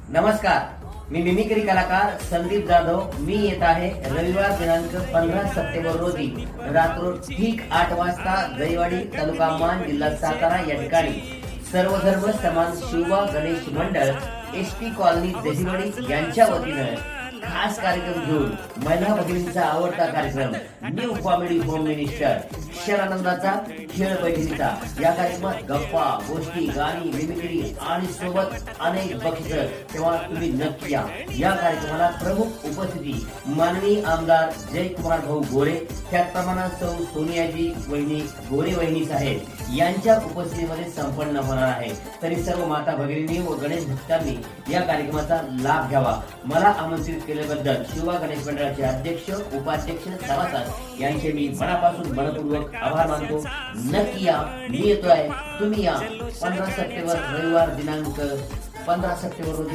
नमस्कार, मी मिमिक्री कलाकार संदीप जाधव. मी येत आहे रविवार दिनांक 15 सप्टेंबर रोजी रात्र ठीक 8 वाजता दहिवाडी तालुका मान जिल्हा सातारा या ठिकाणी सर्व धर्म समान शिवबा गणेश मंडळ एसटी कॉलनी दहिवाडी यांच्या वतीनं खास कार्यक्रम घेऊन महिला भगिनींचा आवडता कार्यक्रम न्यू कॉमेडी होम मिनिस्टर क्षरानंदाचा खेळ बैठकीचा या कार्यक्रमात गप्पा गोष्टी गाणी मिमिक्री आणि सोबत अनेक बक्षिसं. तेव्हा तुम्ही नक्की या कार्यक्रमाला प्रमुख उपस्थिती माननीय आमदार जयकुमार भाऊ गोरे, त्याचप्रमाणे सौ सोनियाजी वहिनी गोरे वहिनी साहेब यांच्या उपस्थितीमध्ये संपन्न होणार आहे. तरी सर्व माता भगिनींनी व गणेश भक्तांनी या कार्यक्रमाचा लाभ घ्यावा. मला आमंत्रित केल्याबद्दल शिवबा गणेश मंडळाचे अध्यक्ष उपाध्यक्ष सभासद यांचे मी मनापासून मनपूर्वक आभार मानतो. नक्की या, मी येतोय, तुम्ही या. 15 सप्टेंबर रविवार दिनांक 15 सप्टेंबर रोजी